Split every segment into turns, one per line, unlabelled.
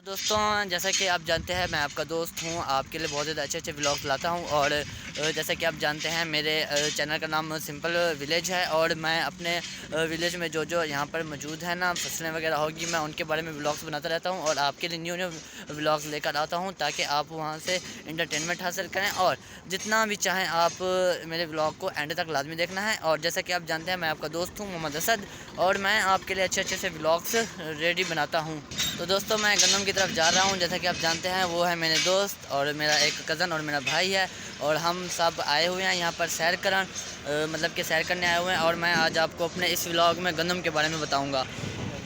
दोस्तों, जैसा कि आप जानते हैं मैं आपका दोस्त हूँ। आपके लिए बहुत ज़्यादा अच्छे-अच्छे व्लॉग्स लाता हूँ और जैसा कि आप जानते हैं मेरे चैनल का नाम सिंपल विलेज है और मैं अपने विलेज में जो यहाँ पर मौजूद है ना फसलें वगैरह होगी, मैं उनके बारे में व्लॉग्स बनाता रहता हूँ और आपके लिए न्यू न्यू व्लॉग्स लेकर आता हूँ ताकि आप वहाँ से एंटरटेनमेंट हासिल करें और जितना भी चाहें आप मेरे व्लॉग को एंड तक लाजमी देखना है। और जैसा कि आप जानते हैं मैं आपका दोस्त हूँ मोहम्मद असद और मैं आपके लिए अच्छे-अच्छे से व्लॉग्स रेडी बनाता हूँ। तो दोस्तों, मैं गंदम की तरफ जा रहा हूँ। जैसा कि आप जानते हैं वो है मेरे दोस्त और मेरा एक कज़न और मेरा भाई है और हम सब आए हुए हैं यहाँ पर सैर मतलब कि सैर करने आए हुए हैं और मैं आज आपको अपने इस व्लॉग में गंदम के बारे में बताऊँगा।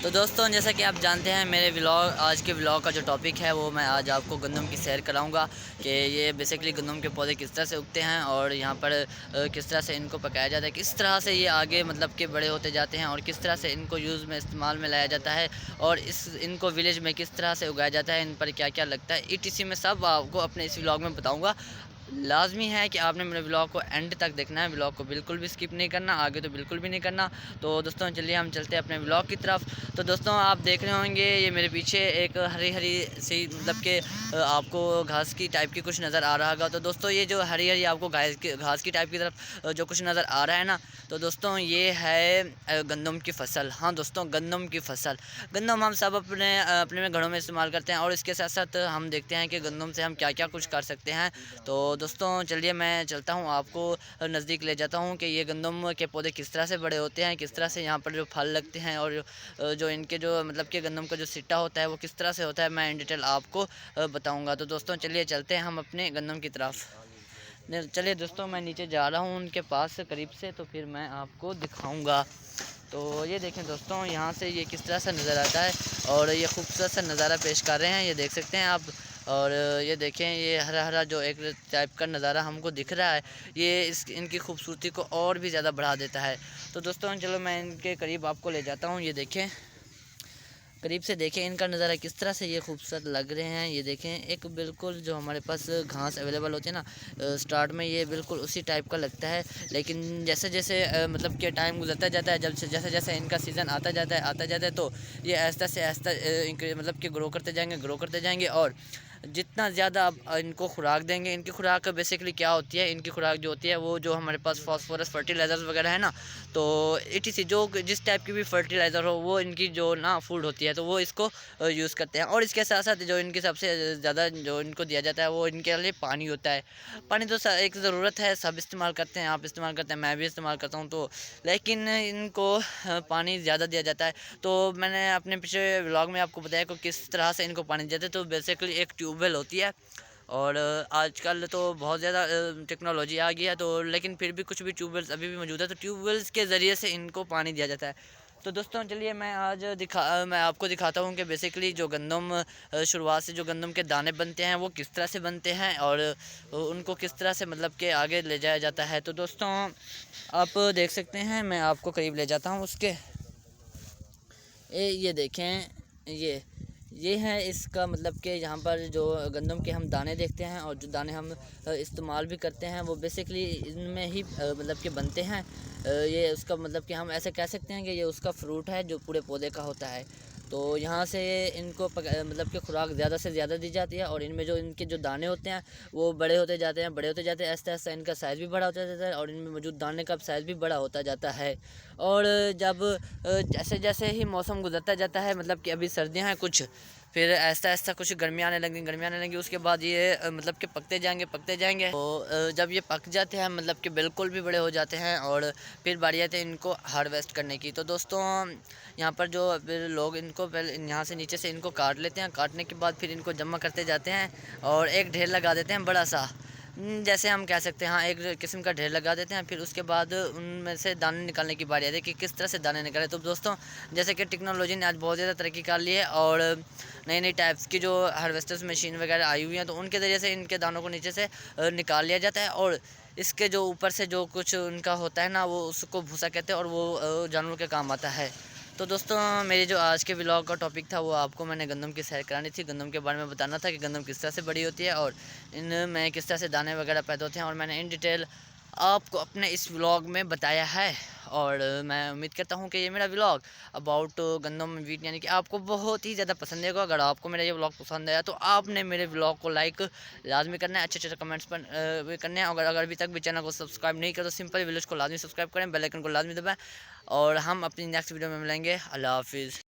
तो दोस्तों, जैसा कि आप जानते हैं मेरे व्लॉग आज के व्लॉग का जो टॉपिक है वो मैं आज आपको गंदम की सैर कराऊंगा कि ये बेसिकली गंदम के पौधे किस तरह से उगते हैं और यहाँ पर किस तरह से इनको पकाया जाता है, किस तरह से ये आगे मतलब कि बड़े होते जाते हैं और किस तरह से इनको यूज़ में इस्तेमाल में लाया जाता है और इनको विलेज में किस तरह से उगाया जाता है, इन पर क्या क्या लगता है, ईटीसी में सब आपको अपने इस व्लॉग में बताऊँगा। लाज़मी है कि आपने मेरे व्लॉग को एंड तक देखना है, व्लॉग को बिल्कुल भी स्किप नहीं करना, आगे तो बिल्कुल भी नहीं करना। तो दोस्तों चलिए हम चलते हैं अपने व्लॉग की तरफ। तो दोस्तों, आप देख रहे होंगे ये मेरे पीछे एक हरी हरी सी मतलब कि आपको घास की टाइप की कुछ नज़र आ रहा होगा। तो दोस्तों, ये जो हरी हरी आपको घास की टाइप की तरफ जो कुछ नज़र आ रहा है ना, तो दोस्तों ये है गंदम की फसल। हाँ दोस्तों, गंदम की फसल। गंदम हम सब अपने में घरों में इस्तेमाल करते हैं और इसके साथ साथ हम देखते हैं कि गंदम से हम क्या क्या कुछ कर सकते हैं। तो दोस्तों चलिए मैं चलता हूँ, आपको नज़दीक ले जाता हूँ कि ये गंदम के पौधे किस तरह से बड़े होते हैं, किस तरह से यहाँ पर जो फल लगते हैं और जो इनके जो मतलब कि गंदम का जो सिट्टा होता है वो किस तरह से होता है, मैं इन डिटेल आपको बताऊँगा। तो दोस्तों चलिए चलते हैं हम अपने गंदम की तरफ। चलिए दोस्तों, मैं नीचे जा रहा हूँ उनके पास से करीब से, तो फिर मैं आपको दिखाऊँगा। तो ये देखें दोस्तों, यहाँ से ये किस तरह से नज़र आता है और ये खूबसूरत सा नज़ारा पेश कर रहे हैं, ये देख सकते हैं आप। और ये देखें, ये हरा हरा जो एक टाइप का नज़ारा हमको दिख रहा है, ये इनकी खूबसूरती को और भी ज़्यादा बढ़ा देता है। तो दोस्तों चलो मैं इनके करीब आपको ले जाता हूँ। ये देखें, करीब से देखें इनका नज़ारा किस तरह से ये खूबसूरत लग रहे हैं। ये देखें, एक बिल्कुल जो हमारे पास घास अवेलेबल होती है ना स्टार्ट में, ये बिल्कुल उसी टाइप का लगता है। लेकिन जैसे जैसे मतलब कि टाइम गुजरता जाता है, जैसे जैसे इनका सीज़न आता जाता है तो ये आहिस्ता से आहिस्ता मतलब कि ग्रो करते जाएंगे और जितना ज़्यादा आप इनको खुराक देंगे, इनकी खुराक बेसिकली क्या होती है, इनकी खुराक जो होती है वो जो हमारे पास फास्फोरस फर्टिलाइज़र्स वगैरह है ना, तो ईटीसी जो जिस टाइप की भी फर्टिलाइज़र हो वो इनकी जो ना फूड होती है तो वो इसको यूज़ करते हैं। और इसके साथ साथ जो इनकी सबसे ज़्यादा जो इनको दिया जाता है वो इनके लिए पानी होता है। पानी तो एक ज़रूरत है, सब इस्तेमाल करते हैं, आप इस्तेमाल करते हैं, मैं भी इस्तेमाल करता हूँ, तो लेकिन इनको पानी ज़्यादा दिया जाता है। तो मैंने अपने पिछले व्लॉग में आपको बताया कि किस तरह से इनको पानी देते हैं। तो बेसिकली एक ट्यूबवेल होती है और आजकल तो बहुत ज़्यादा टेक्नोलॉजी आ गई है, तो लेकिन फिर भी कुछ भी ट्यूबवेल्स अभी भी मौजूद है, तो ट्यूबवेल्स के ज़रिए से इनको पानी दिया जाता है। तो दोस्तों चलिए मैं आज मैं आपको दिखाता हूँ कि बेसिकली जो गंदम शुरुआत से जो गंदम के दाने बनते हैं वो किस तरह से बनते हैं और उनको किस तरह से मतलब कि आगे ले जाया जाता है। तो दोस्तों आप देख सकते हैं, मैं आपको करीब ले जाता हूँ उसके। ये देखें, ये है इसका मतलब कि यहाँ पर जो गंदम के हम दाने देखते हैं और जो दाने हम इस्तेमाल भी करते हैं वो बेसिकली इनमें ही मतलब कि बनते हैं। ये उसका मतलब कि हम ऐसे कह सकते हैं कि ये उसका फ्रूट है जो पूरे पौधे का होता है। तो यहाँ से इनको मतलब कि खुराक ज़्यादा से ज़्यादा दी जाती है और इनमें जो इनके जो दाने होते हैं वो बड़े होते जाते हैं, आहिस्ता आहिस्ता इनका साइज़ भी बड़ा होता जाता है और इनमें मौजूद दाने का साइज़ भी बड़ा होता जाता है। और जब जैसे जैसे ही मौसम गुजरता जाता है, मतलब कि अभी सर्दियाँ हैं कुछ, फिर आहिस्ता आहिस्ता कुछ गर्मियाँ आने लगी, उसके बाद ये मतलब कि पकते जाएंगे। तो जब ये पक जाते हैं मतलब कि बिल्कुल भी बड़े हो जाते हैं और फिर बारी आती है इनको हार्वेस्ट करने की। तो दोस्तों यहाँ पर जो फिर लोग इनको पहले यहाँ से नीचे से इनको काट लेते हैं, काटने के बाद फिर इनको जमा करते जाते हैं और एक ढेर लगा देते हैं बड़ा सा, जैसे हम कह सकते हैं, हाँ एक किस्म का ढेर लगा देते हैं। फिर उसके बाद उनमें से दाने निकालने की बारी आती है कि किस तरह से दाने निकालें। तो दोस्तों जैसे कि टेक्नोलॉजी ने आज बहुत ज़्यादा तरक्की कर ली है और नई नई टाइप्स की जो हार्वेस्टर्स मशीन वगैरह आई हुई हैं, तो उनके ज़रिए से इनके दानों को नीचे से निकाल लिया जाता है और इसके जो ऊपर से जो कुछ उनका होता है ना, वो उसको भूसा कहते हैं और वो जानवरों के काम आता है। तो दोस्तों मेरी जो आज के व्लॉग का टॉपिक था वो आपको मैंने गंदम की सैर करानी थी, गंदम के बारे में बताना था कि गंदम किस तरह से बड़ी होती है और इनमें किस तरह से दाने वगैरह पैदा होते हैं, और मैंने इन डिटेल आपको अपने इस व्लॉग में बताया है। और मैं उम्मीद करता हूँ कि ये मेरा व्लॉग अबाउट गंदम वीट यानी कि आपको बहुत ही ज़्यादा पसंद आएगा। अगर आपको मेरा ये व्लॉग पसंद आया तो आपने मेरे व्लॉग को लाइक लाजमी करना है, अच्छे अच्छे कमेंट्स पर करने हैं। अगर अभी तक भी चैनल को सब्सक्राइब नहीं किया तो सिंपल विलेज को लाजमी सब्सक्राइब करें, बेल आइकन को लाजमी दबाएं और हम अपनी नेक्स्ट वीडियो में मिलेंगे। अल्लाह हाफिज़।